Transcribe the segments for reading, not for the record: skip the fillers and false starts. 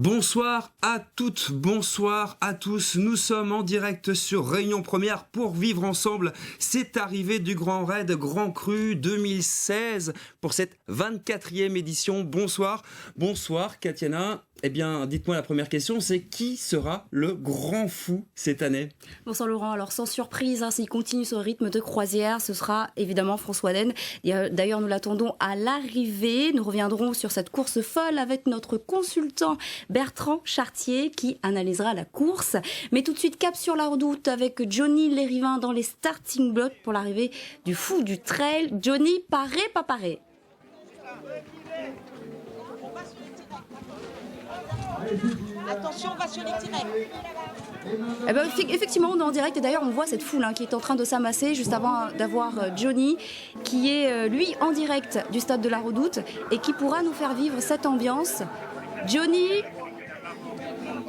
Bonsoir à toutes, bonsoir à tous. Nous sommes en direct sur Réunion Première pour vivre ensemble cette arrivée du Grand Raid Grand Cru 2016 pour cette 24e édition. Bonsoir, bonsoir Katiana. Eh bien, dites-moi la première question, c'est qui sera le grand fou cette année? Bonsoir Laurent, alors sans surprise, s'il continue son rythme de croisière, ce sera évidemment François Den. D'ailleurs, nous l'attendons à l'arrivée. Nous reviendrons sur cette course folle avec notre consultant Bertrand Chartier qui analysera la course. Mais tout de suite, cap sur la redoute avec Johnny Lérivin dans les starting blocks pour l'arrivée du fou du trail. Johnny, paré, pas paré? Attention, on va sur les tirets. Eh ben, effectivement, on est en direct et d'ailleurs on voit cette foule qui est en train de s'amasser juste avant d'avoir Johnny qui est lui en direct du stade de la Redoute et qui pourra nous faire vivre cette ambiance. Johnny.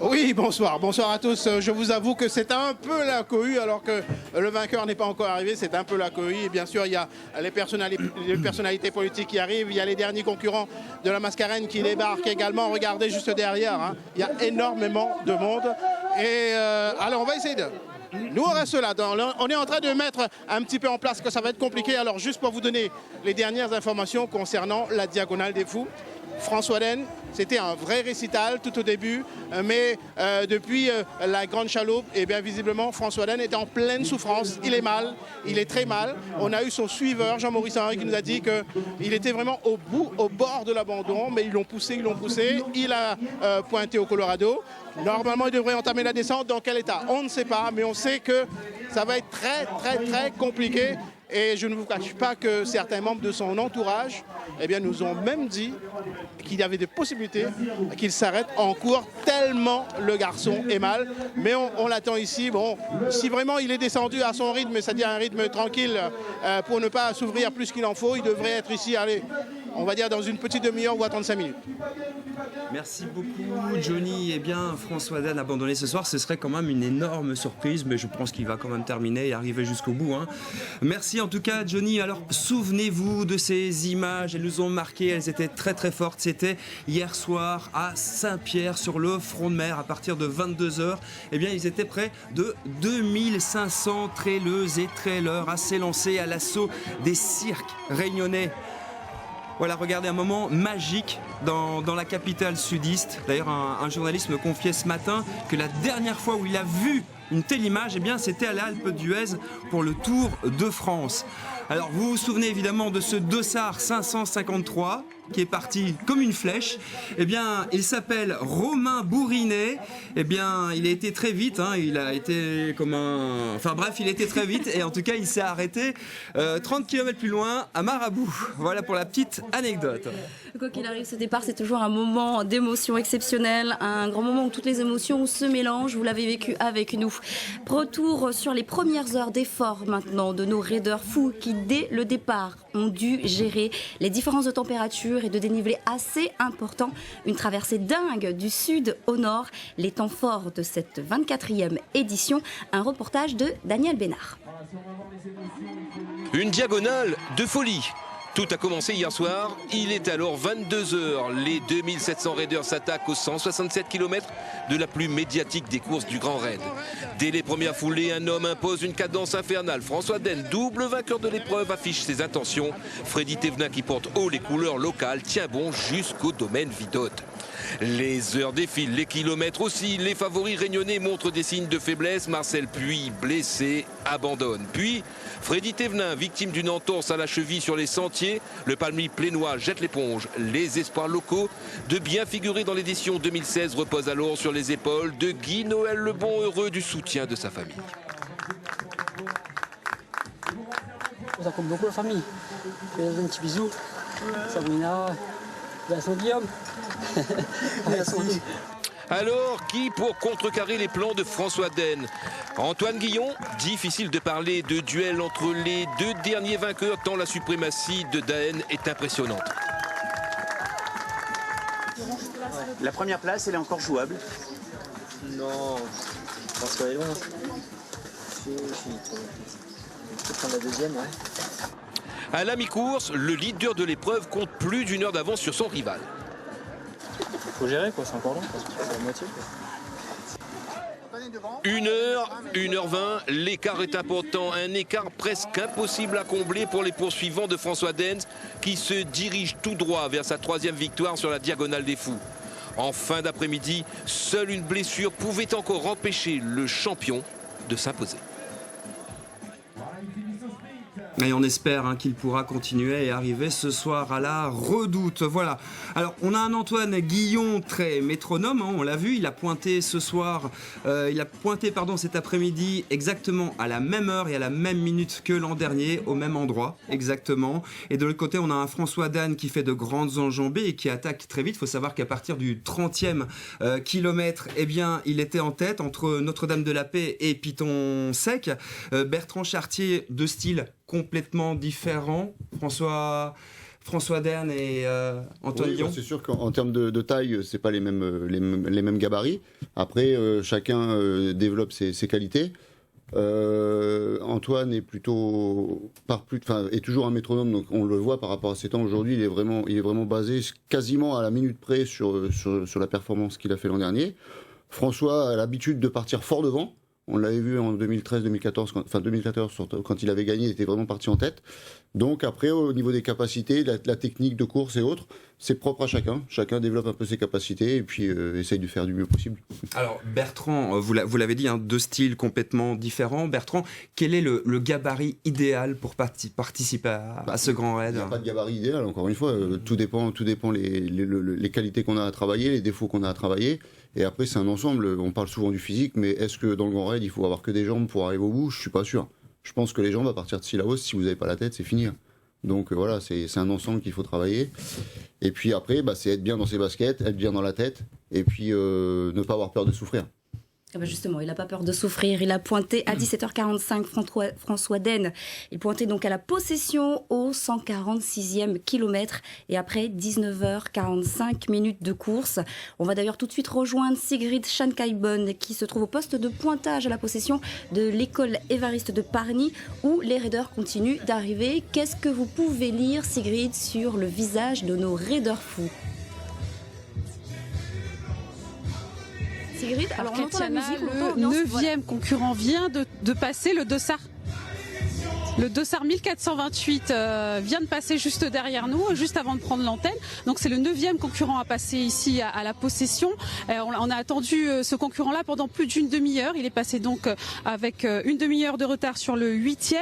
Oui, bonsoir à tous. Je vous avoue que c'est un peu la cohue alors que le vainqueur n'est pas encore arrivé, c'est un peu la cohue. Et bien sûr, il y a les personnalités politiques qui arrivent, il y a les derniers concurrents de la Mascarène qui débarquent également. Regardez juste derrière, il y a énormément de monde. Et alors, on va essayer de... Nous, on reste là. On est en train de mettre un petit peu en place que ça va être compliqué. Alors, juste pour vous donner les dernières informations concernant la Diagonale des Fous. François Den, c'était un vrai récital tout au début, mais depuis la Grande Chaloupe, et bien visiblement François Den est en pleine souffrance, il est mal, il est très mal. On a eu son suiveur Jean-Maurice Henry qui nous a dit qu'il était vraiment au bord de l'abandon, mais ils l'ont poussé, il a pointé au Colorado. Normalement il devrait entamer la descente, dans quel état? On ne sait pas, mais on sait que ça va être très compliqué. Et je ne vous cache pas que certains membres de son entourage nous ont même dit qu'il y avait des possibilités qu'il s'arrête en cours tellement le garçon est mal. Mais on l'attend ici. Bon, si vraiment il est descendu à son rythme, c'est-à-dire un rythme tranquille pour ne pas s'ouvrir plus qu'il en faut, il devrait être ici, allez, on va dire dans une petite demi-heure ou à 35 minutes. Merci beaucoup Johnny. Eh bien, François Den abandonné ce soir, ce serait quand même une énorme surprise, mais je pense qu'il va quand même terminer et arriver jusqu'au bout. Merci en tout cas Johnny. Alors souvenez-vous de ces images, elles nous ont marqué, elles étaient très fortes. C'était hier soir à Saint-Pierre sur le front de mer à partir de 22h. Eh bien, ils étaient près de 2500 traileuses et trailers à s'élancer à l'assaut des cirques réunionnais. Voilà, regardez, un moment magique dans la capitale sudiste. D'ailleurs, un journaliste me confiait ce matin que la dernière fois où il a vu une telle image, c'était à l'Alpe d'Huez pour le Tour de France. Alors, vous vous souvenez évidemment de ce dossard 553 qui est parti comme une flèche. Il s'appelle Romain Bourrinet. Il a été très vite. Il a été comme un... Enfin bref, il était très vite et en tout cas, il s'est arrêté 30 km plus loin à Marabout. Voilà pour la petite anecdote. Quoi qu'il arrive, ce départ, c'est toujours un moment d'émotion exceptionnel, un grand moment où toutes les émotions se mélangent. Vous l'avez vécu avec nous. Retour sur les premières heures d'effort maintenant de nos raiders fous qui, dès le départ, ont dû gérer les différences de température et de dénivelé assez importants. Une traversée dingue du sud au nord. Les temps forts de cette 24e édition. Un reportage de Daniel Bénard. Une diagonale de folie. Tout a commencé hier soir, il est alors 22h. Les 2700 raiders s'attaquent aux 167 km de la plus médiatique des courses du Grand Raid. Dès les premières foulées, un homme impose une cadence infernale. François Den, double vainqueur de l'épreuve, affiche ses intentions. Freddy Thévenin, qui porte haut les couleurs locales, tient bon jusqu'au domaine Vidotte. Les heures défilent, les kilomètres aussi. Les favoris réunionnais montrent des signes de faiblesse. Marcel Puy, blessé, abandonne. Puis, Freddy Thévenin, victime d'une entorse à la cheville sur les sentiers. Le palmier plénois jette l'éponge. Les espoirs locaux de bien figurer dans l'édition 2016 reposent alors sur les épaules de Guy Noël Lebon, heureux du soutien de sa famille. Ça compte beaucoup la famille. Je fais un petit bisou. Sabrina, Vincent Guillaume. Merci. Alors, qui pour contrecarrer les plans de François Den? Antoine Guillon, difficile de parler de duel entre les deux derniers vainqueurs tant la suprématie de Daen est impressionnante. La première place, elle est encore jouable? Non, je pense qu'elle est loin. Je vais prendre la deuxième, ouais. À la mi-course, le leader de l'épreuve compte plus d'une heure d'avance sur son rival. Faut gérer quoi, c'est encore long, c'est la moitié. 1h20, l'écart est important, un écart presque impossible à combler pour les poursuivants de François Dens qui se dirige tout droit vers sa 3e victoire sur la Diagonale des Fous. En fin d'après-midi, seule une blessure pouvait encore empêcher le champion de s'imposer. Et on espère qu'il pourra continuer et arriver ce soir à la Redoute. Voilà. Alors, on a un Antoine Guillon très métronome, on l'a vu, il a pointé ce soir, cet après-midi exactement à la même heure et à la même minute que l'an dernier, au même endroit, exactement. Et de l'autre côté, on a un François Dan qui fait de grandes enjambées et qui attaque très vite. Il faut savoir qu'à partir du 30e kilomètre, eh bien, il était en tête entre Notre-Dame-de-la-Paix et Piton-Sec. Bertrand Chartier, de style complètement différent, François Dern et Antoine Guillon. C'est sûr qu'en termes de taille, c'est pas les mêmes gabarits. Après, chacun développe ses qualités. Antoine est est toujours un métronome, donc on le voit par rapport à ses temps aujourd'hui. Il est vraiment basé quasiment à la minute près sur la performance qu'il a fait l'an dernier. François a l'habitude de partir fort devant. On l'avait vu en 2013-2014, quand il avait gagné, il était vraiment parti en tête. Donc après, au niveau des capacités, la technique de course et autres, c'est propre à chacun. Chacun développe un peu ses capacités et puis essaye de faire du mieux possible. Alors Bertrand, vous l'avez dit, deux styles complètement différents. Bertrand, quel est le gabarit idéal pour participer à ce grand raid ? Il n'y a pas de gabarit idéal, encore une fois. Tout dépend les qualités qu'on a à travailler, les défauts qu'on a à travailler. Et après, c'est un ensemble. On parle souvent du physique, mais est-ce que dans le grand raid, il faut avoir que des jambes pour arriver au bout ? Je suis pas sûr. Je pense que les jambes, à partir de Sillaos, si vous n'avez pas la tête, c'est fini. Donc voilà, c'est un ensemble qu'il faut travailler. Et puis après, c'est être bien dans ses baskets, être bien dans la tête, et puis ne pas avoir peur de souffrir. Justement, il n'a pas peur de souffrir. Il a pointé à 17h45, François Den. Il pointait donc à la possession au 146e kilomètre et après 19h45 minutes de course. On va d'ailleurs tout de suite rejoindre Sigrid Schankaibon qui se trouve au poste de pointage à la possession de l'école Évariste de Pargny où les raiders continuent d'arriver. Qu'est-ce que vous pouvez lire, Sigrid, sur le visage de nos raiders fous ? Alors Katiana, le 9e concurrent vient de passer le Dossard. Le Dossard 1428 vient de passer juste derrière nous, juste avant de prendre l'antenne. Donc c'est le 9e concurrent à passer ici à la possession. On a attendu ce concurrent-là pendant plus d'une demi-heure. Il est passé donc avec une demi-heure de retard sur le 8e.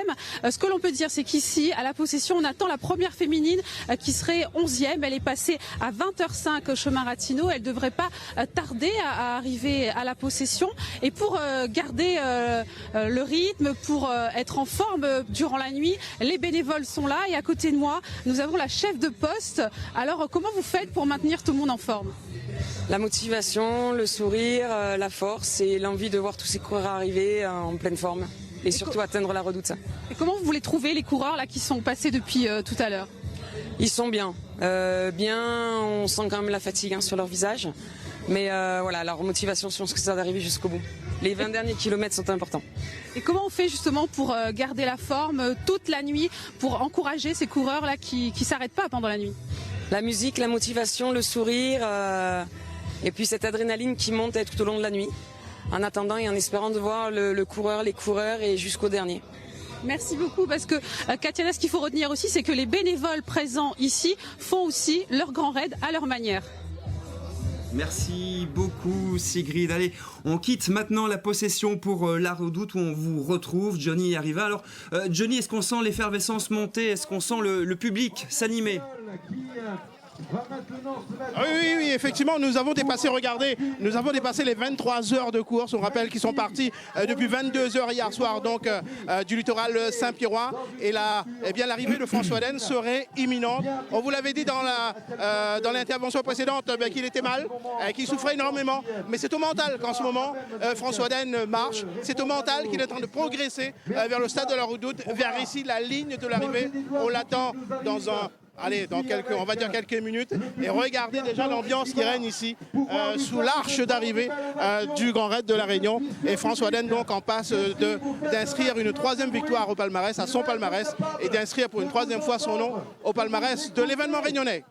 Ce que l'on peut dire, c'est qu'ici, à la possession, on attend la première féminine qui serait 11e. Elle est passée à 20h05 chemin Ratineau. Elle ne devrait pas tarder à arriver à la possession. Et pour garder le rythme, pour être en forme durant la nuit, les bénévoles sont là et à côté de moi, nous avons la chef de poste. Alors, comment vous faites pour maintenir tout le monde en forme ? La motivation, le sourire, la force et l'envie de voir tous ces coureurs arriver en pleine forme et surtout atteindre la Redoute. Et comment vous les trouvez, les coureurs là qui sont passés depuis tout à l'heure ? Ils sont bien. On sent quand même la fatigue sur leur visage. Mais voilà, leur motivation, c'est ça d'arriver jusqu'au bout. Les 20 derniers kilomètres sont importants. Et comment on fait justement pour garder la forme toute la nuit, pour encourager ces coureurs-là qui ne s'arrêtent pas pendant la nuit ? La musique, la motivation, le sourire, et puis cette adrénaline qui monte tout au long de la nuit, en attendant et en espérant de voir le coureur, les coureurs et jusqu'au dernier. Merci beaucoup parce que Katiana, ce qu'il faut retenir aussi, c'est que les bénévoles présents ici font aussi leur grand raid à leur manière. Merci beaucoup Sigrid. Allez, on quitte maintenant la possession pour la Redoute où on vous retrouve. Johnny est arrivé. Alors Johnny, est-ce qu'on sent l'effervescence monter ? Est-ce qu'on sent le public s'animer ? Oui, effectivement, nous avons dépassé les 23 heures de course. On rappelle qu'ils sont partis depuis 22 heures hier soir, donc du littoral Saint-Pierrois. Et là, l'arrivée de François Den serait imminente. On vous l'avait dit dans l'intervention précédente qu'il était mal, qu'il souffrait énormément. Mais c'est au mental qu'en ce moment, François Den marche. C'est au mental qu'il est en train de progresser vers le stade de la Redoute, vers ici, la ligne de l'arrivée. On l'attend dans quelques minutes. Et regardez déjà l'ambiance qui règne ici, sous l'arche d'arrivée du Grand Raid de la Réunion. Et François Den donc en passe d'inscrire une 3e victoire au palmarès, à son palmarès, et d'inscrire pour une 3e fois son nom au palmarès de l'événement réunionnais.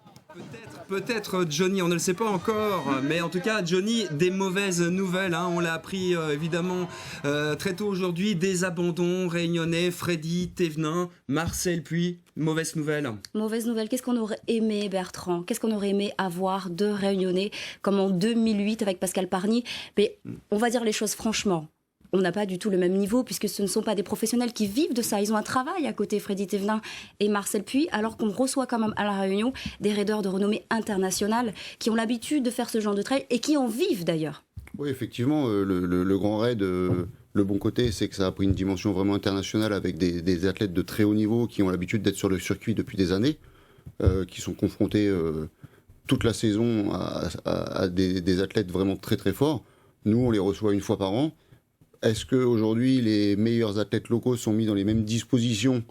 peut-être Johnny, on ne le sait pas encore, mais en tout cas Johnny, des mauvaises nouvelles, hein. On l'a appris évidemment très tôt aujourd'hui, des abandons réunionnais, Freddy Thévenin, Marcel Puy, mauvaise nouvelle. Mauvaise nouvelle, qu'est-ce qu'on aurait aimé, Bertrand? Qu'est-ce qu'on aurait aimé avoir de Réunionnais comme en 2008 avec Pascal Pargny? Mais on va dire les choses franchement. On n'a pas du tout le même niveau puisque ce ne sont pas des professionnels qui vivent de ça. Ils ont un travail à côté, Freddy Thévenin et Marcel Puy, alors qu'on reçoit quand même à La Réunion des raideurs de renommée internationale qui ont l'habitude de faire ce genre de trail et qui en vivent d'ailleurs. Oui, effectivement, le Grand Raid, le bon côté, c'est que ça a pris une dimension vraiment internationale avec des athlètes de très haut niveau qui ont l'habitude d'être sur le circuit depuis des années, qui sont confrontés toute la saison à des athlètes vraiment très très forts. Nous, on les reçoit une fois par an. Est-ce qu'aujourd'hui, les meilleurs athlètes locaux sont mis dans les mêmes dispositions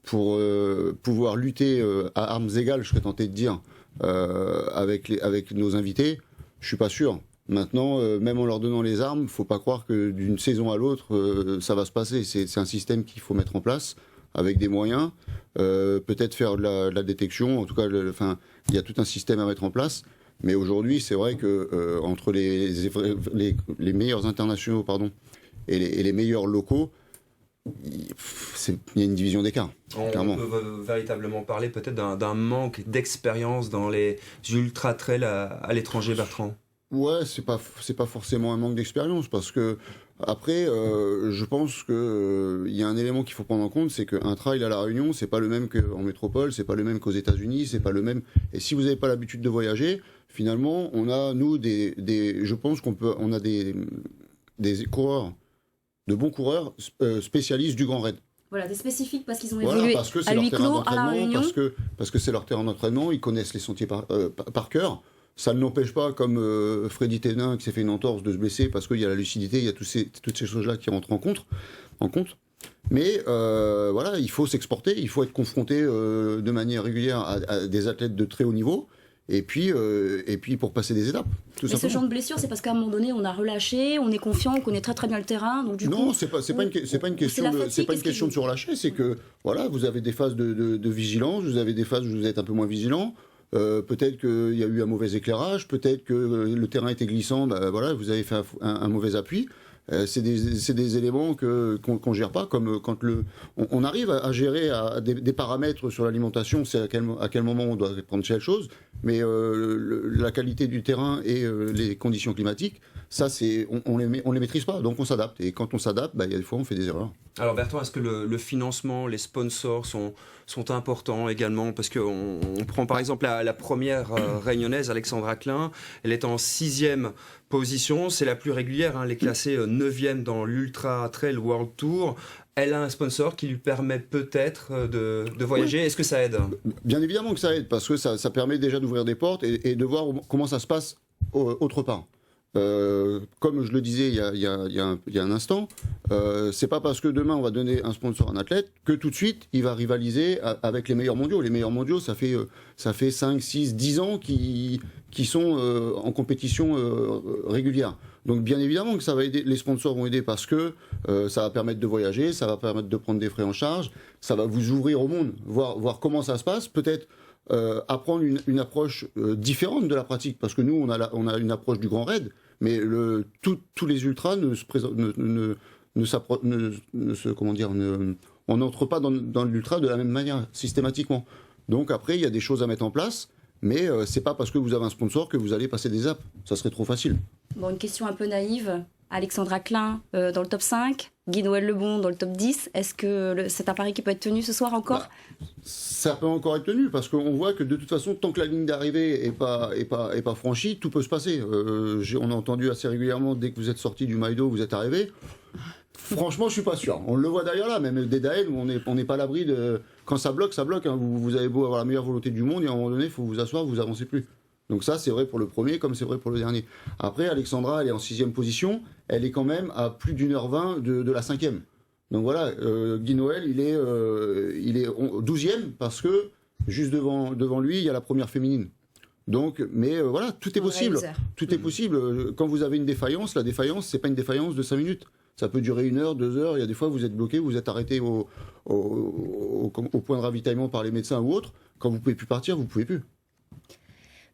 pour pouvoir lutter à armes égales, je serais tenté de dire, avec nos invités? Je suis pas sûr. Maintenant, même en leur donnant les armes, il ne faut pas croire que d'une saison à l'autre, ça va se passer. C'est un système qu'il faut mettre en place avec des moyens, peut-être faire de la détection. En tout cas, il y a tout un système à mettre en place. Mais aujourd'hui, c'est vrai que entre les meilleurs internationaux, et les meilleurs locaux, il y a une division d'écart. On peut véritablement parler peut-être d'un manque d'expérience dans les ultra-trails à l'étranger, Bertrand. Ouais, c'est pas forcément un manque d'expérience, parce que après, je pense que il y a un élément qu'il faut prendre en compte, c'est qu'un trail à La Réunion, c'est pas le même qu'en métropole, c'est pas le même qu'aux États-Unis, c'est pas le même. Et si vous n'avez pas l'habitude de voyager, finalement, on a nous je pense on a des coureurs, de bons coureurs spécialistes du Grand Raid. Voilà, des spécifiques parce qu'ils ont Voilà, évolué parce que c'est à leur huis terrain clos, à La d'entraînement, Réunion. parce que c'est leur terrain d'entraînement, ils connaissent les sentiers par cœur. Ça ne n'empêche pas, comme Freddy Thévenin qui s'est fait une entorse, de se blesser parce qu'il y a la lucidité, il y a toutes ces choses-là qui rentrent en compte. Mais voilà, il faut s'exporter, il faut être confronté de manière régulière à des athlètes de très haut niveau. Et puis pour passer des étapes, tout Mais simplement. ce genre de blessure, c'est parce qu'à un moment donné, on a relâché, on est confiant, on connaît très très bien le terrain. Donc du Non, coup, c'est pas une question de surlâcher, c'est que voilà, vous avez des phases de vigilance, vous avez des phases où vous êtes un peu moins vigilant. Peut-être qu'il y a eu un mauvais éclairage, peut-être que le terrain était glissant, voilà, vous avez fait un mauvais appui. C'est des éléments qu'on gère pas, comme quand on arrive à gérer des paramètres sur l'alimentation, c'est à quel moment on doit prendre telle chose, mais la qualité du terrain et les conditions climatiques, ça on les maîtrise pas, donc on s'adapte. Et quand on s'adapte, il y a des fois on fait des erreurs. Alors Bertrand, est-ce que le financement, les sponsors sont importants également? Parce qu'on prend par exemple la première réunionnaise, Alexandra Klein, elle est en 6e position, c'est la plus régulière, hein, elle est classée 9e dans l'Ultra Trail World Tour. Elle a un sponsor qui lui permet peut-être de voyager. Oui. Est-ce que ça aide? Bien évidemment que ça aide, parce que ça permet déjà d'ouvrir des portes et de voir comment ça se passe autre part. Comme je le disais il y a un instant, c'est pas parce que demain on va donner un sponsor à un athlète que tout de suite il va rivaliser avec les meilleurs mondiaux. Les meilleurs mondiaux, ça fait 5, 6, 10 ans qui sont en compétition régulière. Donc bien évidemment que ça va aider, les sponsors vont aider parce que ça va permettre de voyager, ça va permettre de prendre des frais en charge, ça va vous ouvrir au monde, voir comment ça se passe, peut-être apprendre une approche différente de la pratique, parce que nous on a une approche du Grand Raid, mais tous les ultras on n'entre pas dans l'ultra de la même manière systématiquement. Donc après il y a des choses à mettre en place, mais c'est pas parce que vous avez un sponsor que vous allez passer des apps, ça serait trop facile. Bon, une question un peu naïve. Alexandra Klein dans le top 5, Guy Noël Lebon dans le top 10. Est-ce que c'est un pari qui peut être tenu ce soir encore? Ça peut encore être tenu, parce qu'on voit que de toute façon, tant que la ligne d'arrivée est pas franchie, tout peut se passer. On a entendu assez régulièrement, dès que vous êtes sorti du Maïdo, vous êtes arrivé. Franchement, je suis pas sûr. On le voit d'ailleurs là, même des Dael, où on n'est pas à l'abri de... Quand ça bloque, ça bloque. Hein. Vous avez beau avoir la meilleure volonté du monde, et à un moment donné, il faut vous asseoir, vous avancez plus. Donc ça, c'est vrai pour le premier, comme c'est vrai pour le dernier. Après, Alexandra, elle est en 6e position. Elle est quand même à plus d'1h20 de la 5e. Donc voilà, Guy Noël, il est 12e, parce que juste devant lui, il y a la première féminine. Donc, mais voilà, tout est possible. Tout est possible. Quand vous avez une défaillance, la défaillance, c'est pas une défaillance de 5 minutes. Ça peut durer 1 heure, 2 heures. Il y a des fois, vous êtes bloqué, vous êtes arrêté au point de ravitaillement par les médecins ou autres. Quand vous pouvez plus partir, vous pouvez plus.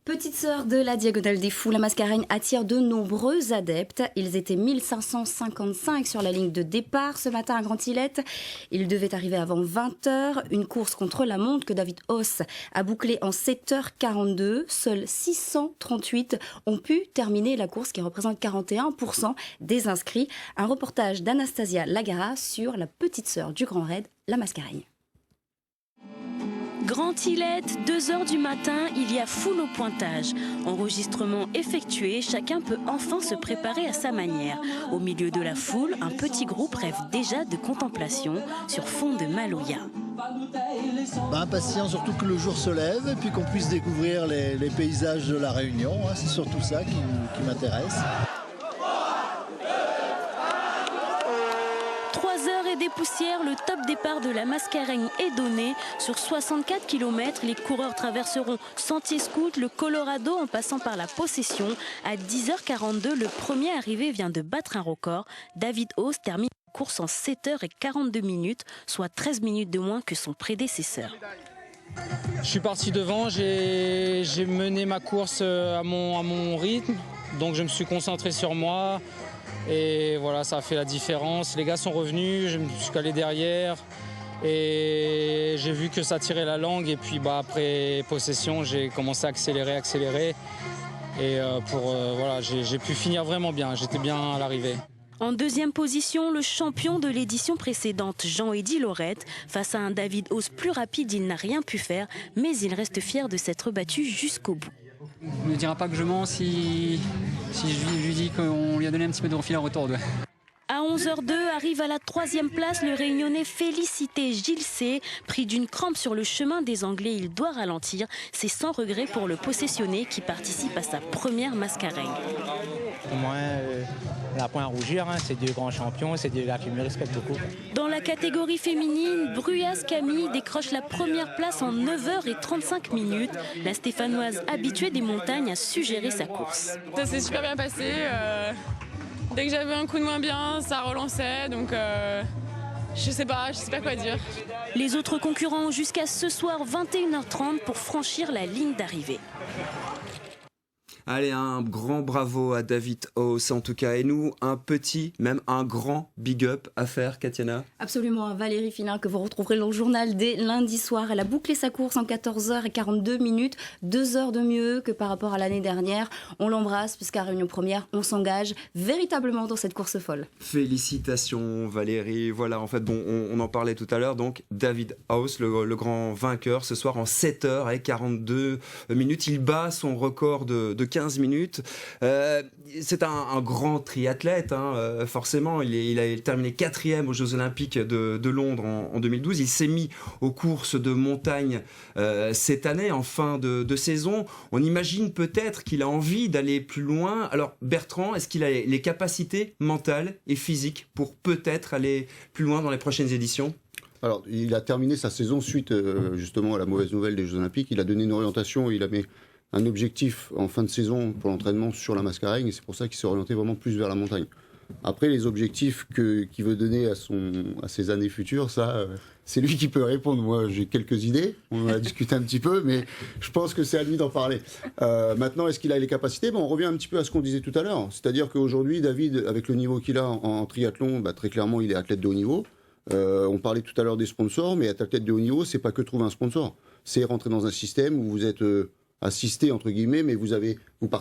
Petite sœur de la Diagonale des Fous, la Mascareigne attire de nombreux adeptes. Ils étaient 1555 sur la ligne de départ ce matin à Grand-Îlette. Ils devaient arriver avant 20h. Une course contre la montre que David Haus a bouclée en 7h42. Seuls 638 ont pu terminer la course, qui représente 41% des inscrits. Un reportage d'Anastasia Lagara sur la petite sœur du Grand Raid, la Mascareigne. Grand-Îlette, 2h du matin, il y a foule au pointage. Enregistrement effectué, chacun peut enfin se préparer à sa manière. Au milieu de la foule, un petit groupe rêve déjà de contemplation sur fond de Maloya. Impatient surtout que le jour se lève et puis qu'on puisse découvrir les paysages de la Réunion. C'est surtout ça qui m'intéresse. 3 heures et des poussières, le top départ de la Mascareigne est donné. Sur 64 km, les coureurs traverseront Sentier Scout, le Colorado en passant par la Possession. À 10h42, le premier arrivé vient de battre un record. David Haus termine la course en 7h42, soit 13 minutes de moins que son prédécesseur. Je suis parti devant, j'ai mené ma course à mon rythme, donc je me suis concentré sur moi. Et voilà, ça a fait la différence. Les gars sont revenus, je me suis calé derrière et j'ai vu que ça tirait la langue. Et puis après possession, j'ai commencé à accélérer. Et voilà, j'ai pu finir vraiment bien, j'étais bien à l'arrivée. En deuxième position, le champion de l'édition précédente, Jean-Eddy Lorette. Face à un David Haus plus rapide, il n'a rien pu faire, mais il reste fier de s'être battu jusqu'au bout. Il ne dira pas que je mens si je lui dis qu'on lui a donné un petit peu de refil en retour. À 11h02, arrive à la 3e place le Réunionnais Félicité Gilles C. Pris d'une crampe sur le chemin des Anglais, il doit ralentir. C'est sans regret pour le possessionné qui participe à sa première Mascareigne. Au moins, on n'a point à rougir, c'est deux grands champions, c'est des gars qui me respectent beaucoup. Dans la catégorie féminine, Bruyas Camille décroche la première place en 9h35. La Stéphanoise habituée des montagnes a su gérer sa course. Ça s'est super bien passé. Dès que j'avais un coup de moins bien, ça relançait, donc je sais pas quoi dire. Les autres concurrents ont jusqu'à ce soir 21h30 pour franchir la ligne d'arrivée. Allez, un grand bravo à David Haus en tout cas. Et nous, un petit, même un grand big up à faire, Katiana. Absolument, à Valérie Filin que vous retrouverez dans le journal dès lundi soir. Elle a bouclé sa course en 14h42, 2 heures de mieux que par rapport à l'année dernière. On l'embrasse puisqu'à Réunion Première, on s'engage véritablement dans cette course folle. Félicitations Valérie. Voilà, en fait, bon, on en parlait tout à l'heure. Donc, David Haus, le grand vainqueur, ce soir en 7h42. Il bat son record de 15 minutes. C'est un grand triathlète, forcément. Il a terminé 4e aux Jeux Olympiques de Londres en 2012. Il s'est mis aux courses de montagne cette année, en fin de saison. On imagine peut-être qu'il a envie d'aller plus loin. Alors, Bertrand, est-ce qu'il a les capacités mentales et physiques pour peut-être aller plus loin dans les prochaines éditions ? Alors, il a terminé sa saison suite justement à la mauvaise nouvelle des Jeux Olympiques. Il a donné une orientation, il a mis un objectif en fin de saison pour l'entraînement sur la Mascareigne, et c'est pour ça qu'il s'est orienté vraiment plus vers la montagne. Après, les objectifs qu'il veut donner à ses années futures, ça, c'est lui qui peut répondre. Moi, j'ai quelques idées, on en a discuté un petit peu, mais je pense que c'est à lui d'en parler. Maintenant, est-ce qu'il a les capacités ? On revient un petit peu à ce qu'on disait tout à l'heure. C'est-à-dire qu'aujourd'hui, David, avec le niveau qu'il a en triathlon, très clairement, il est athlète de haut niveau. On parlait tout à l'heure des sponsors, mais être athlète de haut niveau, c'est pas que trouver un sponsor. C'est rentrer dans un système où vous êtes assisté, entre guillemets, mais vous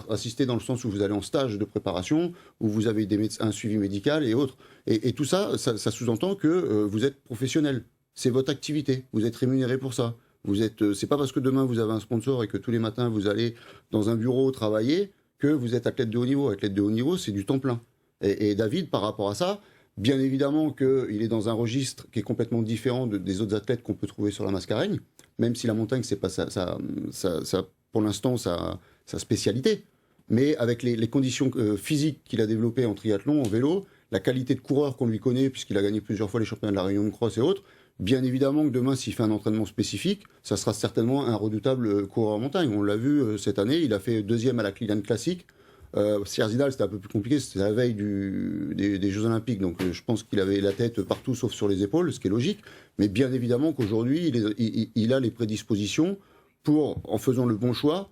assistez dans le sens où vous allez en stage de préparation, où vous avez un suivi médical et autres. Et tout ça, ça sous-entend que vous êtes professionnel. C'est votre activité. Vous êtes rémunéré pour ça. C'est pas parce que demain vous avez un sponsor et que tous les matins vous allez dans un bureau travailler que vous êtes athlète de haut niveau. Athlète de haut niveau, c'est du temps plein. Et David, par rapport à ça, bien évidemment qu'il est dans un registre qui est complètement différent des autres athlètes qu'on peut trouver sur la Mascareigne, même si la montagne, c'est pas ça pour l'instant, sa spécialité. Mais avec les conditions physiques qu'il a développées en triathlon, en vélo, la qualité de coureur qu'on lui connaît, puisqu'il a gagné plusieurs fois les championnats de la Réunion de cross et autres, bien évidemment que demain, s'il fait un entraînement spécifique, ça sera certainement un redoutable coureur en montagne. On l'a vu cette année, il a fait 2e à la Cleveland Classic. Sierzidal, c'était un peu plus compliqué, c'était la veille des Jeux Olympiques, donc je pense qu'il avait la tête partout sauf sur les épaules, ce qui est logique. Mais bien évidemment qu'aujourd'hui, il a les prédispositions pour, en faisant le bon choix,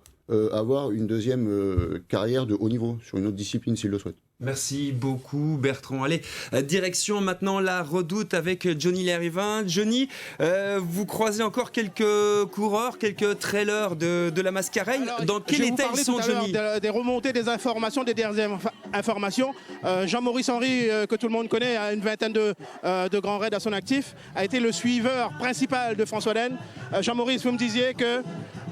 avoir une deuxième carrière de haut niveau sur une autre discipline s'il le souhaite. Merci beaucoup Bertrand. Allez, direction maintenant la Redoute avec Johnny Lérivain. Johnny, vous croisez encore quelques coureurs, quelques trailers de la Mascareigne. Dans quel état ils sont, Johnny ? Des remontées, des informations, des dernières informations. Jean-Maurice Henry, que tout le monde connaît, a une vingtaine de grands raids à son actif, a été le suiveur principal de François Den. Jean-Maurice, vous me disiez que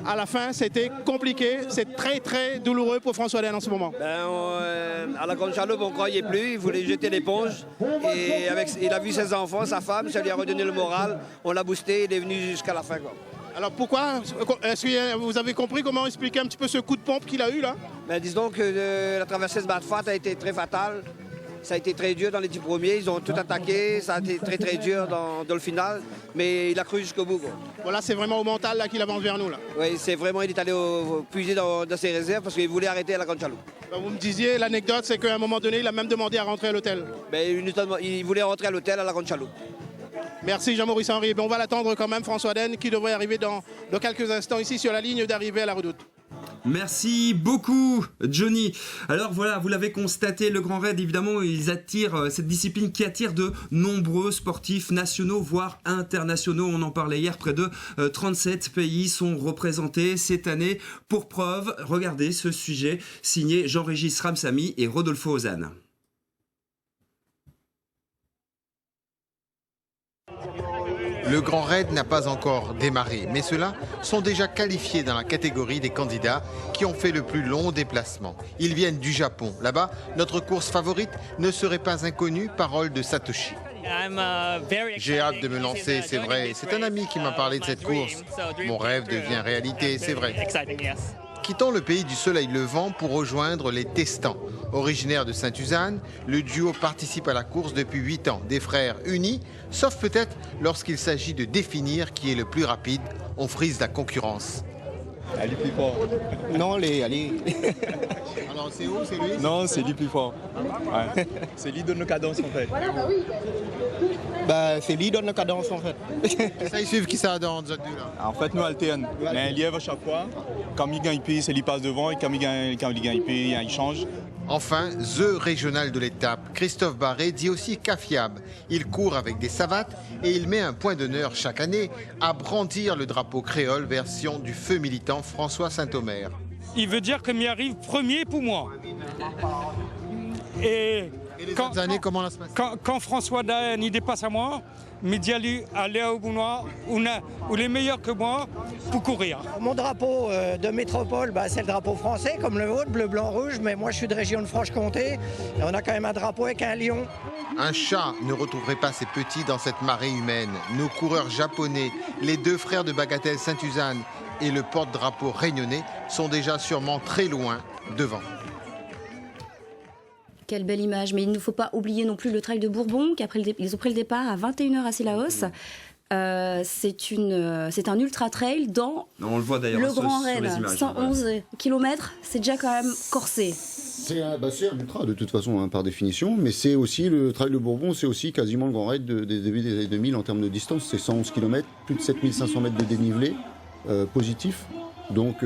à la fin, c'était compliqué, c'est très très douloureux pour François Den en ce moment. À la Grande Chaloupe, on ne croyait plus, il voulait jeter l'éponge. Et il a vu ses enfants, sa femme, ça lui a redonné le moral. On l'a boosté, il est venu jusqu'à la fin. Alors pourquoi ? Est-ce que vous avez compris comment expliquer un petit peu ce coup de pompe qu'il a eu là ? Disons que la traversée de Badfat a été très fatale. Ça a été très dur dans les 10 premiers, ils ont tout attaqué, ça a été très très dur dans le final, mais il a cru jusqu'au bout. Voilà, c'est vraiment au mental là qu'il avance vers nous là. Oui, c'est vraiment, il est allé puiser dans ses réserves parce qu'il voulait arrêter à la Grande Chaloupe. Vous me disiez, l'anecdote c'est qu'à un moment donné, il a même demandé à rentrer à l'hôtel. Il voulait rentrer à l'hôtel à la Grande Chaloupe. Merci Jean-Maurice Henry. On va l'attendre quand même, François Den, qui devrait arriver dans quelques instants ici sur la ligne d'arrivée à la Redoute. Merci beaucoup Johnny. Alors voilà, vous l'avez constaté, le Grand Raid, évidemment, ils attirent cette discipline qui attire de nombreux sportifs nationaux, voire internationaux. On en parlait hier, près de 37 pays sont représentés cette année. Pour preuve, regardez ce sujet signé Jean-Régis Ramsamy et Rodolfo Ozanne. Le Grand Raid n'a pas encore démarré, mais ceux-là sont déjà qualifiés dans la catégorie des candidats qui ont fait le plus long déplacement. Ils viennent du Japon. Là-bas, notre course favorite ne serait pas inconnue, parole de Satoshi. J'ai hâte de me lancer, c'est vrai. C'est un ami qui m'a parlé de cette course. Mon rêve devient réalité, c'est vrai. Quittons le pays du soleil levant pour rejoindre les Testans. Originaires de Sainte-Suzanne, le duo participe à la course depuis 8 ans. Des frères unis, sauf peut-être lorsqu'il s'agit de définir qui est le plus rapide. On frise la concurrence. Elle est plus fort. Non, allez. Alors c'est où, c'est lui? Non, c'est lui plus fort. Ouais. C'est lui qui donne nos cadences en fait. C'est lui qui donne nos cadences en fait. Ça, ils suivent qui ça dans Jacques là? En fait, nous alternons. Mais un lièvre à chaque fois. Quand il gagne, c'est lui passe devant. Et quand il gagne, il change. Enfin, The régional de l'étape, Christophe Barré dit aussi qu'affable. Il court avec des savates et il met un point d'honneur chaque année à brandir le drapeau créole version du feu militant François Saint-Omer. Il veut dire que m'y arrive premier pour moi. Et les autres années, comment ça se passe? Quand François Daen y dépasse à moi, mais d'y aller à Léo Bounois, où les meilleurs que moi pour courir. Mon drapeau de métropole, c'est le drapeau français, comme le vôtre, bleu, blanc, rouge, mais moi je suis de région de Franche-Comté, et on a quand même un drapeau avec un lion. Un chat ne retrouverait pas ses petits dans cette marée humaine. Nos coureurs japonais, les deux frères de Bagatelle Sainte-Suzanne et le porte-drapeau réunionnais sont déjà sûrement très loin devant. Quelle belle image, mais il ne faut pas oublier non plus le trail de Bourbon, ils ont pris le départ à 21h à Sillaos. C'est un ultra trail dans on le voit d'ailleurs le sur, Grand sur Raid, les images, 111 km, c'est déjà quand même corsé. C'est un ultra de toute façon par définition, mais c'est aussi le trail de Bourbon, c'est aussi quasiment le Grand Raid des débuts des années 2000 en termes de distance, c'est 111 km, plus de 7500 mètres de dénivelé positif, donc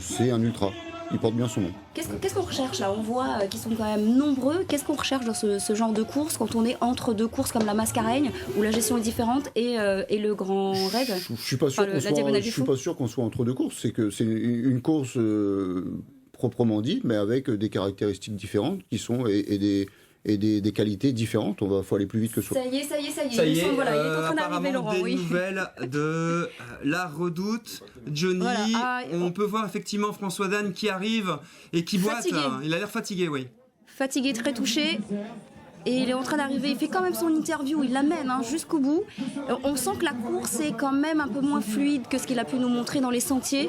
c'est un ultra. Il porte bien son nom. Qu'est-ce qu'on recherche là? On voit qu'ils sont quand même nombreux. Qu'est-ce qu'on recherche dans ce genre de course quand on est entre deux courses comme la Mascareigne où la gestion est différente et le Grand Raid? Je suis pas sûr qu'on soit entre deux courses. C'est que c'est une course proprement dit, mais avec des caractéristiques différentes qui sont et des qualités différentes. Faut aller plus vite que soi. Ça y est. Il est en train d'arriver, Laurent. Des nouvelles de la Redoute. Johnny, voilà. On peut voir effectivement François Dan qui arrive et qui boite. Il a l'air fatigué, oui. Fatigué, très touché. Et il est en train d'arriver, il fait quand même son interview, il l'amène jusqu'au bout. On sent que la course est quand même un peu moins fluide que ce qu'il a pu nous montrer dans les sentiers.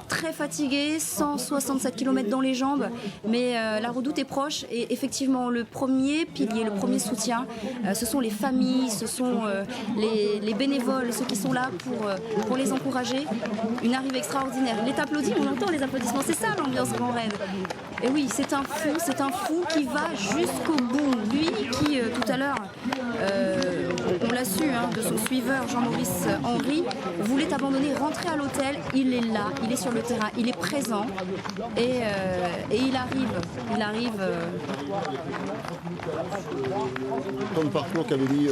Très fatigué, 167 km dans les jambes, mais la Redoute est proche. Et effectivement, le premier pilier, le premier soutien, ce sont les familles, ce sont les bénévoles, ceux qui sont là pour les encourager. Une arrivée extraordinaire. Il est applaudi, on entend les applaudissements, c'est ça l'ambiance Grand Raid. Et oui, c'est un fou qui va jusqu'au bout. Lui qui, tout à l'heure, on l'a l'a su de son suiveur Jean-Maurice Henry, voulait abandonner, rentrer à l'hôtel. Il est là, il est sur le terrain, il est présent et il arrive. Dans le parcours qu'avait mis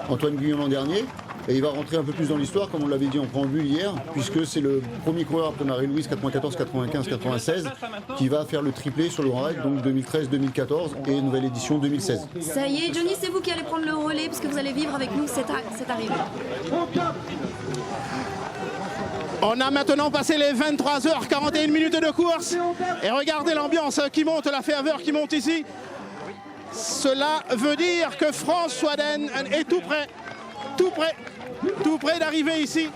Antoine Guyon l'an dernier. Et il va rentrer un peu plus dans l'histoire, comme on l'avait dit en préambule hier, puisque c'est le premier coureur après Marie-Louise 94, 95, 96 qui va faire le triplé sur le Grand Raid, donc 2013, 2014 et nouvelle édition 2016. Ça y est, Johnny, c'est vous qui allez prendre le relais parce que vous allez vivre avec nous cette arrivée. On a maintenant passé les 23h41 minutes de course et regardez l'ambiance qui monte, la ferveur qui monte ici. Cela veut dire que François Den est tout près d'arriver ici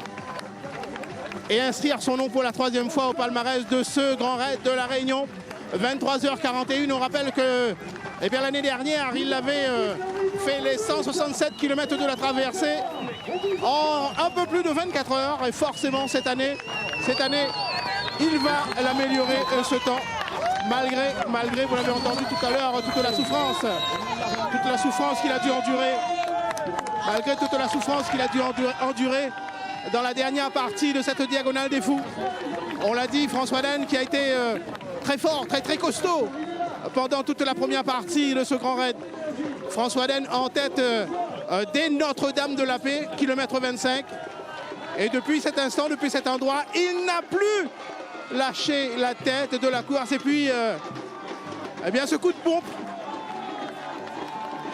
et inscrire son nom pour la 3e fois au palmarès de ce Grand Raid de la Réunion. 23h41, on rappelle que l'année dernière, il avait fait les 167 km de la traversée en un peu plus de 24 heures. Et forcément, cette année, il va l'améliorer ce temps. Malgré, vous l'avez entendu tout à l'heure, toute la souffrance qu'il a dû endurer. Malgré toute la souffrance qu'il a dû endurer dans la dernière partie de cette diagonale des fous. On l'a dit, François Den qui a été très fort, très costaud pendant toute la première partie de ce Grand Raid. François Den en tête dès Notre-Dame de la Paix, kilomètre 25. Et depuis cet instant, depuis cet endroit, il n'a plus lâché la tête de la course. Et puis, ce coup de pompe,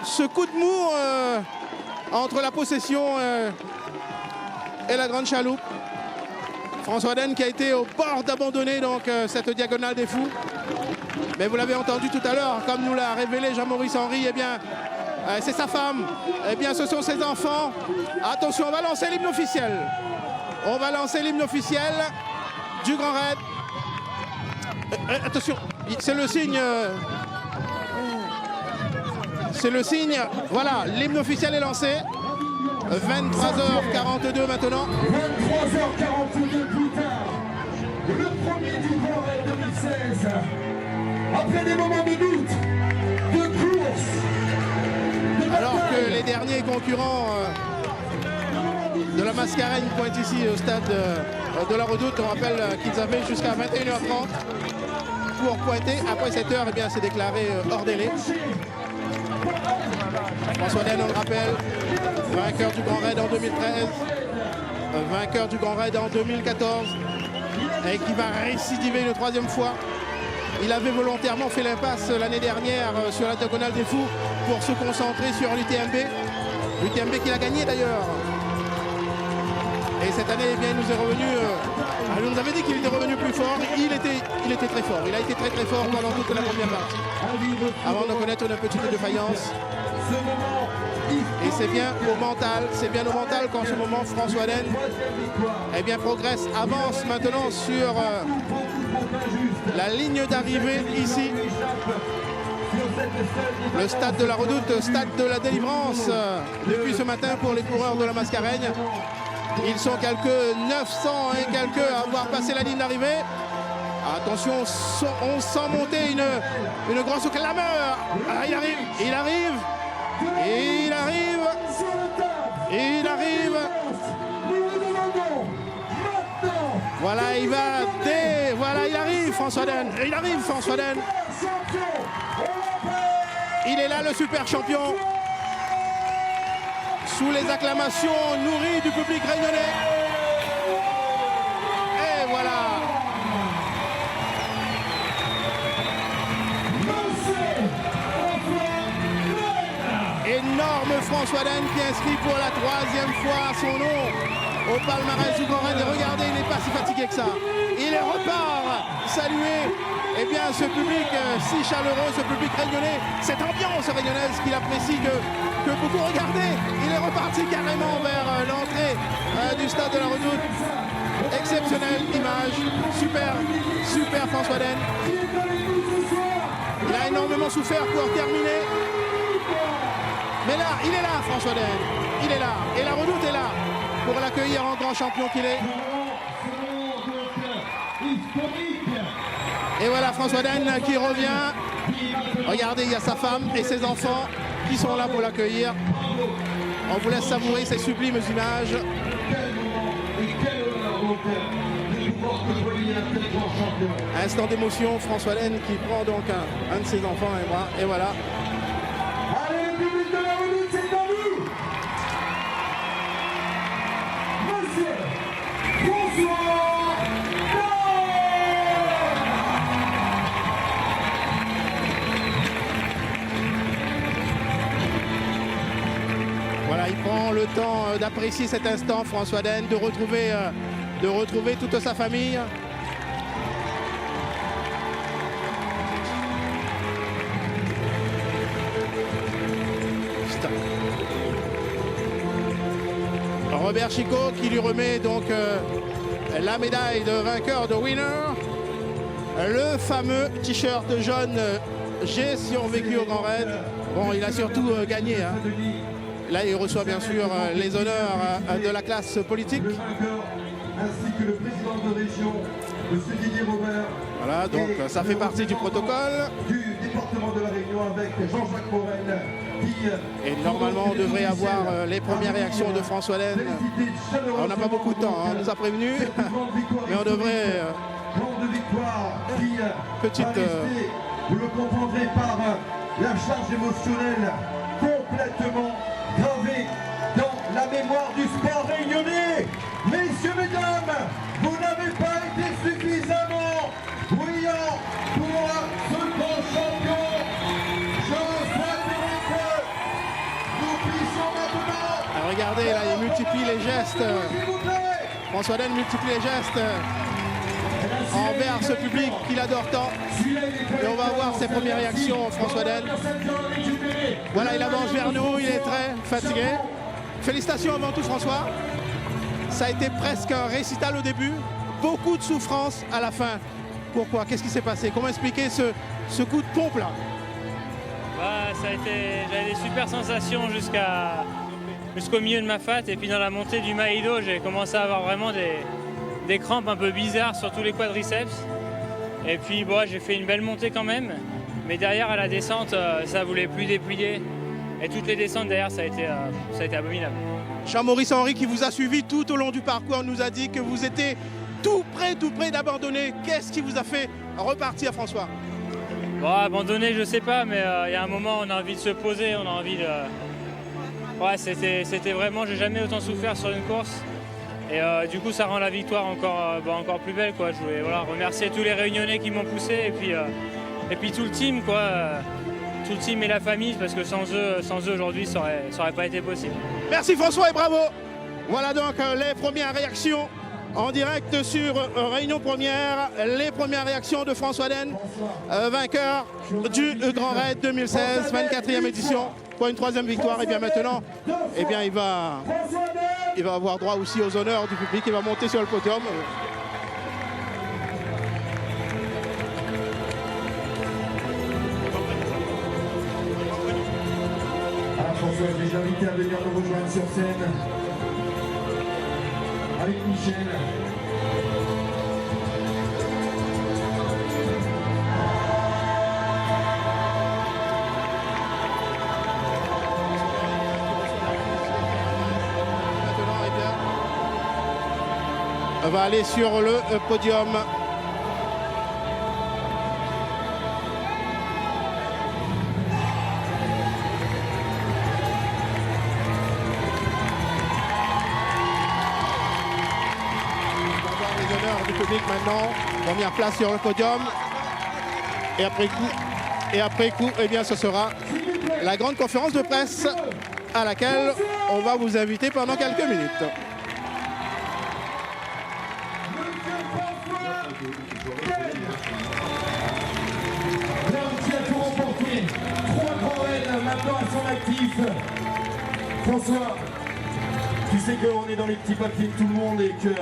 ce coup de mou entre la possession et la grande chaloupe. François Den qui a été au bord d'abandonner donc cette diagonale des fous. Mais vous l'avez entendu tout à l'heure, comme nous l'a révélé Jean-Maurice Henry, c'est sa femme, ce sont ses enfants. Attention, on va lancer l'hymne officiel. On va lancer l'hymne officiel du Grand Raid. Attention, c'est le signe. C'est le signe. Voilà, l'hymne officiel est lancé. 23h42 maintenant. 23h42 plus tard. Le premier du Grand Raid 2016. Après des moments de doute, de course. Alors que les derniers concurrents de la Mascareigne pointent ici au stade de la Redoute. On rappelle qu'ils avaient jusqu'à 21h30 pour pointer. Après 7h, c'est déclaré hors délai. François Den, on le rappelle, vainqueur du Grand Raid en 2013, vainqueur du Grand Raid en 2014 et qui va récidiver une 3e fois. Il avait volontairement fait l'impasse l'année dernière sur la diagonale des fous pour se concentrer sur l'UTMB. L'UTMB qu'il a gagné d'ailleurs. Et cette année, il nous est revenu. Il nous avait dit qu'il était revenu plus fort. Il était très fort. Il a été très fort pendant toute la première partie. Avant de connaître une petite défaillance. Et c'est bien au mental qu'en ce moment François Den progresse, avance maintenant sur la ligne d'arrivée ici. Le stade de la Redoute, stade de la délivrance depuis ce matin pour les coureurs de la Mascareigne. Ils sont quelques 900 et quelques à avoir passé la ligne d'arrivée. Attention, on sent monter une grosse clameur. Ah, il arrive. Voilà, il arrive François Den. Il est là, le super champion. Sous les acclamations nourries du public réunionnais. Et voilà. Énorme François Den qui inscrit pour la 3e fois son nom au palmarès du Grand Raid. Et regardez, il n'est pas si fatigué que ça. Il repart saluer ce public si chaleureux, ce public réunionnais, cette ambiance réunionnaise qu'il apprécie que beaucoup regardez. Il est reparti carrément vers l'entrée du stade de la Redoute. Exceptionnelle image, super François Den. Il a énormément souffert pour terminer. Mais là, il est là François Den, il est là. Et la Redoute est là pour l'accueillir en grand champion qu'il est. Et voilà François Den qui revient. Regardez, il y a sa femme et ses enfants qui sont là pour l'accueillir. On vous laisse savourer ces sublimes images. Instant d'émotion, François Laine qui prend donc un de ses enfants et moi, et voilà. Allez, le public de la Redoute, c'est à vous. Monsieur François. Voilà, il prend le temps d'apprécier cet instant, François Laine, de retrouver toute sa famille. Robert Chicot qui lui remet donc la médaille de vainqueur de winner. Le fameux t-shirt jaune J'ai survécu au Grand Raid. Bon, il a surtout gagné. Hein. Là, il reçoit bien sûr les honneurs de la classe politique. Ainsi que le président de région, M. Didier Robert. Voilà, donc ça fait partie du protocole. Du département de la Réunion avec Jean-Jacques Morel. Et normalement, on devrait avoir les premières réactions de François Laine. On n'a pas beaucoup de temps, hein, on nous a prévenu. Mais on devrait... petite... Vous le comprendrez par la charge émotionnelle complètement gravée dans la mémoire du sport réunionnais. Messieurs, mesdames, vous n'avez pas été suffisamment bruyants pour ce grand champion. Je souhaiterais que nous puissions maintenant... Alors regardez, là, il multiplie les gestes. François Laine multiplie les gestes envers ce public qu'il adore tant. Et on va voir ses premières réactions, François Laine. Voilà, il avance vers nous, il est très fatigué. Félicitations avant tout, François. Ça a été presque un récital au début, beaucoup de souffrance à la fin. Pourquoi? Qu'est-ce qui s'est passé? Comment expliquer ce coup de pompe là? J'avais des super sensations jusqu'au milieu de ma fat, et puis dans la montée du Maïdo, j'ai commencé à avoir vraiment des crampes un peu bizarres sur tous les quadriceps. Et puis bon, j'ai fait une belle montée quand même, mais derrière à la descente, ça voulait plus déplier. Et toutes les descentes derrière, ça a été abominable. Jean-Maurice Henry qui vous a suivi tout au long du parcours nous a dit que vous étiez tout près d'abandonner. Qu'est-ce qui vous a fait repartir, François? Bon, abandonner, je sais pas, mais il y a un moment, on a envie de se poser, on a envie de... Ouais, c'était vraiment, j'ai jamais autant souffert sur une course. Et du coup, ça rend la victoire encore plus belle, quoi. Je voulais remercier tous les Réunionnais qui m'ont poussé, et puis tout le team, quoi. Tout le team et la famille, parce que sans eux aujourd'hui, ça aurait pas été possible. Merci François et bravo. Voilà donc les premières réactions en direct sur Réunion Première, les premières réactions de François Laine, vainqueur du Grand Raid 2016, 24e édition, pour une 3e victoire. Et bien maintenant, il va avoir droit aussi aux honneurs du public, il va monter sur le podium. François, je les invite à venir nous rejoindre sur scène avec Michel. On va aller sur le podium. Maintenant, première place sur le podium. Et après coup, ce sera la grande conférence de presse à laquelle on va vous inviter pendant quelques minutes. Qui a tout remporté, 3 grands raids maintenant à son actif. François, tu sais qu'on est dans les petits papiers de tout le monde et que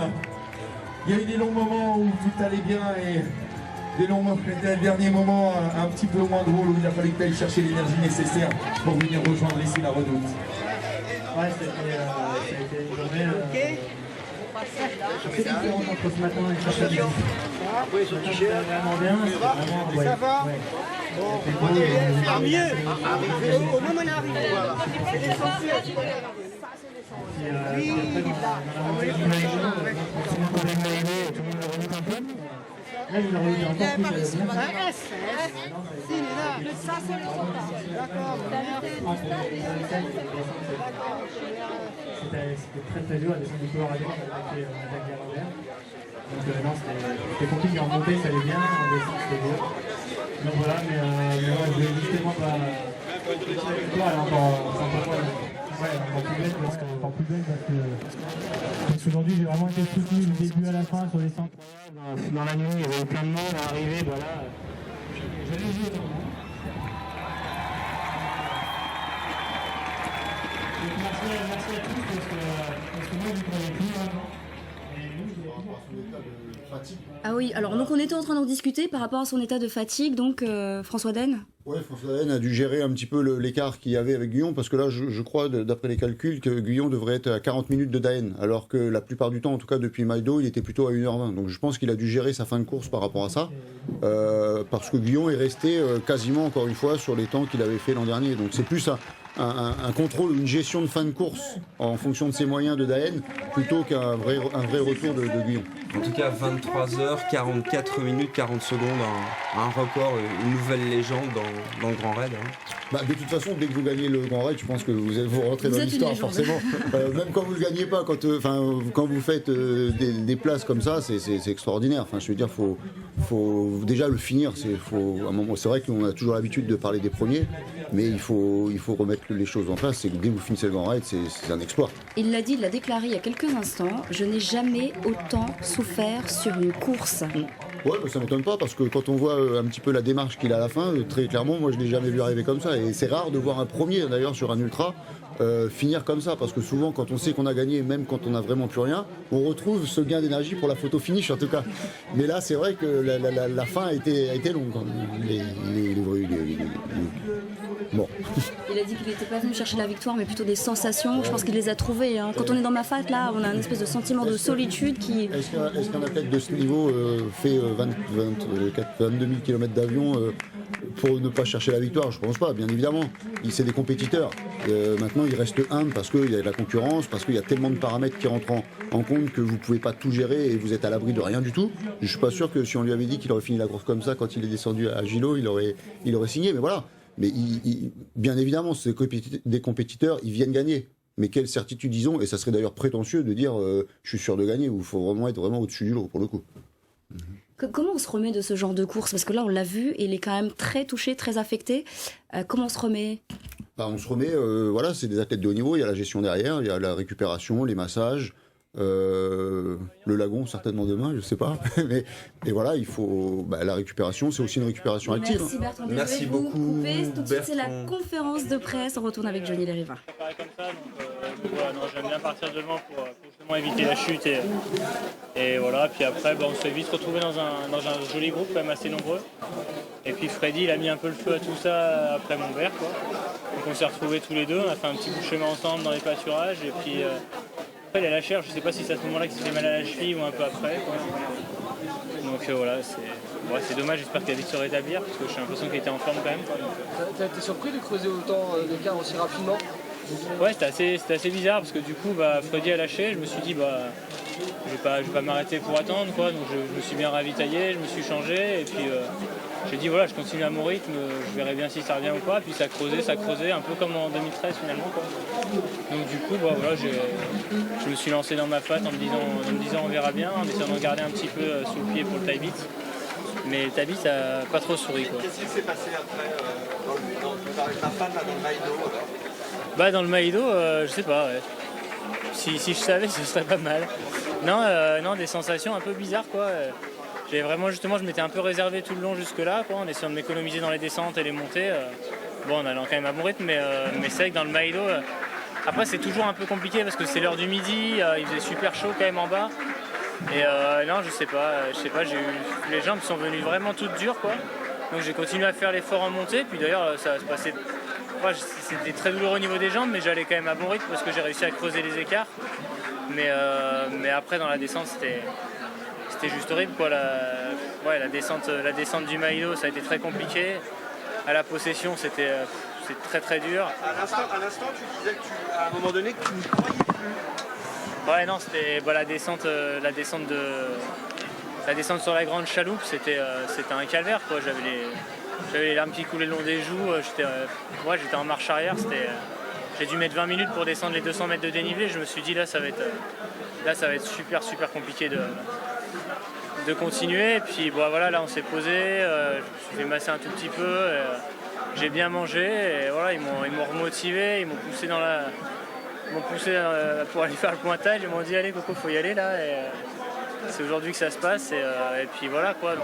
il y a eu des longs moments où tout allait bien et des derniers moments un petit peu moins drôles où il a fallu que tu ailles chercher l'énergie nécessaire pour venir rejoindre ici la Redoute. Ouais, ça a été une journée Ça va. Bon, on est mieux. Au moment où on est arrivé, voilà. C'est l'essentiel. Là, il aurait eu encore plus de... Ça, c'est le sondage. D'accord. C'était très dur à descendre du Colorado, on a attaqué l'envers. Donc non, c'était compliqué en montée, ça allait bien, en descente c'était dur. Donc voilà, mais ouais, je voulais justement pas... Elle est encore plus belle parce qu'aujourd'hui j'ai vraiment été soutenu du début à la fin sur les 100 dans la nuit, il y avait plein de monde à l'arrivée, voilà. J'allais jouer au moment. Merci à tous parce que moi je ne connais plus avant. Ah oui, alors donc on était en train d'en discuter par rapport à son état de fatigue, donc François Den. Oui, François Den a dû gérer un petit peu l'écart qu'il y avait avec Guyon, parce que là, je crois, d'après les calculs, que Guyon devrait être à 40 minutes de Daen, alors que la plupart du temps, en tout cas depuis Maïdo, il était plutôt à 1h20. Donc je pense qu'il a dû gérer sa fin de course par rapport à ça, parce que Guyon est resté quasiment, encore une fois, sur les temps qu'il avait fait l'an dernier. Donc c'est plus un contrôle, une gestion de fin de course en fonction de ses moyens de Daen, plutôt qu'un vrai retour de Guyon. En tout cas, 23h, 44 minutes, 40 secondes, un record, une nouvelle légende dans le Grand Raid. Hein. Bah, de toute façon, dès que vous gagnez le Grand Raid, je pense que vous rentrez dans l'histoire, forcément. Même quand vous ne le gagnez pas, quand vous faites des places comme ça, c'est extraordinaire. Enfin, je veux dire, faut déjà le finir. À un moment, c'est vrai qu'on a toujours l'habitude de parler des premiers, mais il faut remettre les choses en place. C'est que dès que vous finissez le Grand Raid, c'est un exploit. Il l'a dit, il l'a déclaré il y a quelques instants, je n'ai jamais autant souffert sur une course. Ouais, bah, ça m'étonne pas parce que quand on voit un petit peu la démarche qu'il a à la fin, très clairement, moi je l'ai jamais vu arriver comme ça. Et c'est rare de voir un premier, d'ailleurs, sur un ultra, finir comme ça. Parce que souvent, quand on sait qu'on a gagné, même quand on n'a vraiment plus rien, on retrouve ce gain d'énergie pour la photo finish en tout cas. Mais là, c'est vrai que la fin a été longue. Bon. Il a dit qu'il n'était pas venu chercher la victoire, mais plutôt des sensations. Je pense qu'il les a trouvées. Hein. Quand on est dans ma fat, là, on a un espèce de sentiment de solitude qui... Est-ce qu'un athlète de ce niveau fait 22 000 km d'avion pour ne pas chercher la victoire? Je pense pas, bien évidemment. C'est des compétiteurs. Maintenant, il reste humble parce qu'il y a de la concurrence, parce qu'il y a tellement de paramètres qui rentrent en compte que vous ne pouvez pas tout gérer et vous êtes à l'abri de rien du tout. Je ne suis pas sûr que si on lui avait dit qu'il aurait fini la course comme ça quand il est descendu à Gilo, il aurait signé. Mais voilà. Mais bien évidemment, c'est des compétiteurs, ils viennent gagner. Mais quelle certitude ils ont? Et ça serait d'ailleurs prétentieux de dire je suis sûr de gagner, ou il faut vraiment être au-dessus du lot pour le coup. Comment on se remet de ce genre de course? Parce que là, on l'a vu, et il est quand même très touché, très affecté. Comment on se remet? On se remet, voilà, c'est des athlètes de haut niveau, il y a la gestion derrière, il y a la récupération, les massages, le lagon certainement demain, je sais pas. Mais voilà, il faut la récupération, c'est aussi une récupération active. Merci Bertrand. Merci beaucoup. Tout de suite, c'est la conférence de presse. On retourne avec Johnny Lériva. Comme ça, donc voilà, j'aime bien partir devant pour justement éviter la chute et voilà. Puis après, on s'est vite retrouvé dans un joli groupe quand même assez nombreux. Et puis Freddy, il a mis un peu le feu à tout ça après mon verre, quoi. Donc on s'est retrouvés tous les deux, on a fait un petit bout de chemin ensemble dans les pâturages et puis après il a lâché, je sais pas si c'est à ce moment-là qu'il s'est fait mal à la cheville ou un peu après, quoi. Donc voilà, c'est dommage, j'espère qu'il va vite se rétablir parce que j'ai l'impression qu'il était en forme quand même. T'as été surpris de creuser autant d'écart aussi rapidement? Ouais, c'était assez bizarre parce que du coup Freddy a lâché, je me suis dit je vais pas m'arrêter pour attendre, quoi. Donc je me suis bien ravitaillé, je me suis changé et puis j'ai dit voilà, je continue à mon rythme, je verrai bien si ça revient ou pas. Puis ça creusait, un peu comme en 2013 finalement, quoi. Donc du coup voilà, je me suis lancé dans ma fat en me disant on verra bien, en essayant de regarder un petit peu sous le pied pour le tie beat. Mais le tie beat a pas trop souri, quoi. Qu'est-ce qui s'est passé après avec la fat là, dans le Maïdo alors? Dans le Maïdo, je sais pas, ouais. Si je savais, ce serait pas mal. Non, des sensations un peu bizarres, quoi. J'ai vraiment, justement, je m'étais un peu réservé tout le long jusque-là, quoi, en essayant de m'économiser dans les descentes et les montées. En allant quand même à mon rythme, mais c'est vrai que dans le Maïdo, après c'est toujours un peu compliqué parce que c'est l'heure du midi, il faisait super chaud quand même en bas. Et non, je sais pas, les jambes sont venues vraiment toutes dures, quoi. Donc j'ai continué à faire l'effort en montée, puis d'ailleurs ça se passait... C'était très douloureux au niveau des jambes, mais j'allais quand même à bon rythme parce que j'ai réussi à creuser les écarts. Mais après, dans la descente, c'était juste horrible, quoi. La descente du Maïdo, ça a été très compliqué. À la possession, c'était très très dur. À l'instant, tu disais qu'à un moment donné, que tu ne croyais plus. Ouais, non, c'était la descente sur la grande chaloupe, c'était un calvaire, quoi. J'avais les larmes qui coulaient le long des joues. J'étais en marche arrière. J'ai dû mettre 20 minutes pour descendre les 200 mètres de dénivelé. Je me suis dit là, ça va être super super compliqué de continuer. Et puis voilà, là on s'est posé. Je me suis fait masser un tout petit peu. J'ai bien mangé. Et voilà, ils m'ont remotivé. Ils m'ont poussé pour aller faire le pointage. Ils m'ont dit allez Coco, faut y aller là. Et c'est aujourd'hui que ça se passe. Et puis voilà quoi.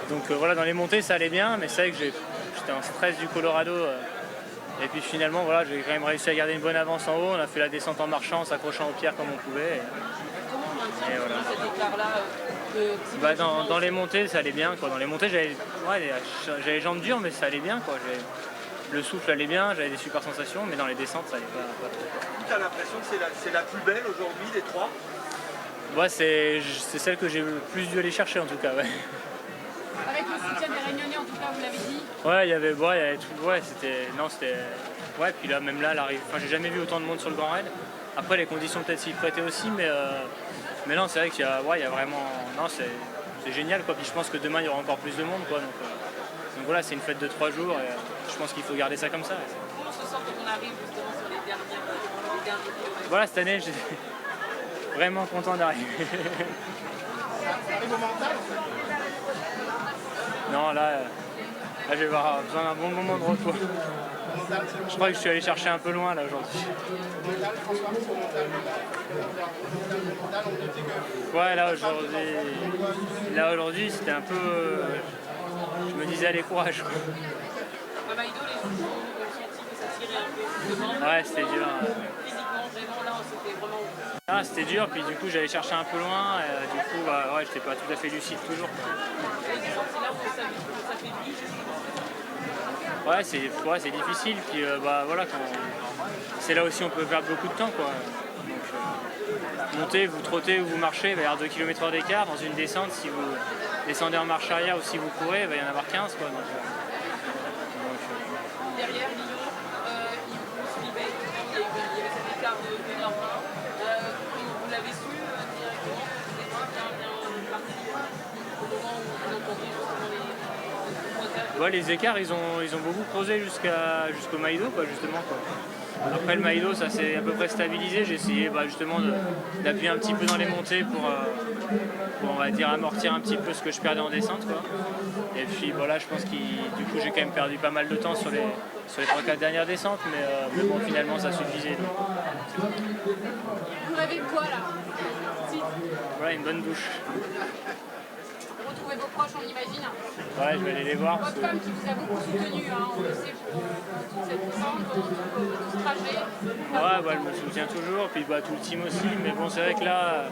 Donc voilà, dans les montées ça allait bien, mais c'est vrai que j'étais en stress du Colorado. Et puis finalement, voilà, j'ai quand même réussi à garder une bonne avance en haut. On a fait la descente en marchant, en s'accrochant aux pierres comme on pouvait. Et voilà. Dans les montées, ça allait bien, quoi. Dans les montées, j'avais les jambes dures, mais ça allait bien, quoi. Le souffle allait bien, j'avais des super sensations, mais dans les descentes, ça allait pas trop. Tu as l'impression que c'est la plus belle aujourd'hui des trois? Ouais, c'est celle que j'ai le plus dû aller chercher, en tout cas, ouais. Avec le soutien des Réunionnais, en tout cas, vous l'avez dit. Ouais, il y avait tout. Ouais, c'était. Ouais, puis là, même là, j'ai jamais vu autant de monde sur le Grand Raid. Après, les conditions peut-être s'y prêtaient aussi, mais non, c'est vrai qu'il y a vraiment. Non, c'est génial, quoi. Puis je pense que demain, il y aura encore plus de monde, quoi. Donc voilà, c'est une fête de 3 jours et je pense qu'il faut garder ça comme ça. Comment on se sent quand on arrive justement sur les derniers kilomètres? Voilà, cette année, j'étais vraiment content d'arriver. Non, là, je vais avoir besoin d'un bon moment de repos. Je crois que je suis allé chercher un peu loin là aujourd'hui. Ouais, là aujourd'hui, c'était un peu. Je me disais allez, courage. À Maïdo, les gens ont senti que ça tirait un peu. Ouais, c'était dur. Physiquement, vraiment, là, c'était vraiment. Ah, c'était dur, puis du coup j'allais chercher un peu loin, et du coup j'étais pas tout à fait lucide toujours. Ouais, c'est difficile, puis voilà, c'est là aussi on peut perdre beaucoup de temps, quoi. Donc, montez, vous trottez ou vous marchez, il va y avoir 2 km/h d'écart. Dans une descente, si vous descendez en marche arrière ou si vous courez, il va y en avoir 15, quoi. Derrière Lyon, ils vous suivaient, il y avait cet écart de leur main. Vous l'avez su directement, vous êtes bien parti au moment où vous entendiez justement les pointages. Les écarts, ils ont beaucoup creusé jusqu'au Maïdo, quoi, justement, quoi. Après le Maïdo, ça s'est à peu près stabilisé. J'ai essayé justement d'appuyer un petit peu dans les montées pour on va dire amortir un petit peu ce que je perdais en descente, quoi. Et puis voilà, je pense que du coup j'ai quand même perdu pas mal de temps sur les 3-4 dernières descentes, mais bon, finalement ça suffisait. Vous rêvez de quoi là? Voilà, une bonne douche. Retrouvez vos proches, on imagine. Ouais, je vais aller les voir. Votre femme qui vous a beaucoup soutenu, on le sait, pour toute cette descente, pour tout ce trajet. Ouais, elle me soutient toujours, puis tout le team aussi, mais bon, c'est vrai que là,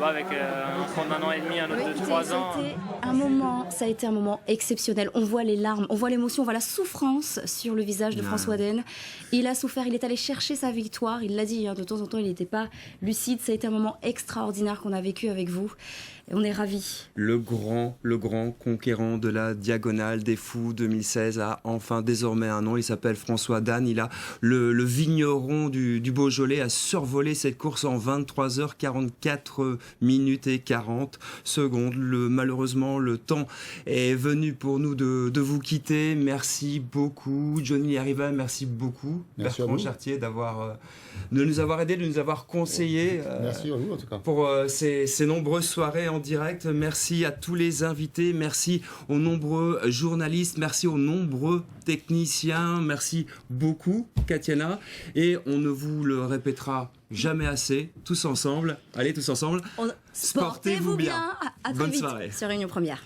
avec un enfant d'1 an et demi, un autre de 3 ans. Ça a été un moment exceptionnel. On voit les larmes, on voit l'émotion, on voit la souffrance sur le visage de François Den. Il a souffert, il est allé chercher sa victoire, il l'a dit, de temps en temps il n'était pas lucide. Ça a été un moment extraordinaire qu'on a vécu avec vous. Et on est ravis. Le grand conquérant de la Diagonale des Fous 2016 a enfin désormais un nom. Il s'appelle François Dan. Il a le vigneron du Beaujolais a survolé cette course en 23h44 minutes et 40 secondes. Malheureusement, le temps est venu pour nous de vous quitter. Merci beaucoup. Johnny Arriva, merci beaucoup. Bertrand Chartier de nous avoir aidés, de nous avoir conseillés. Merci à vous en tout cas. Pour ces nombreuses soirées en direct. Merci à tous les invités, merci aux nombreux journalistes, merci aux nombreux techniciens, merci beaucoup Katiana, et on ne vous le répétera jamais assez, tous ensemble, allez tous ensemble, Sportez-vous bien. À très Bonne vite soirée sur Réunion Première.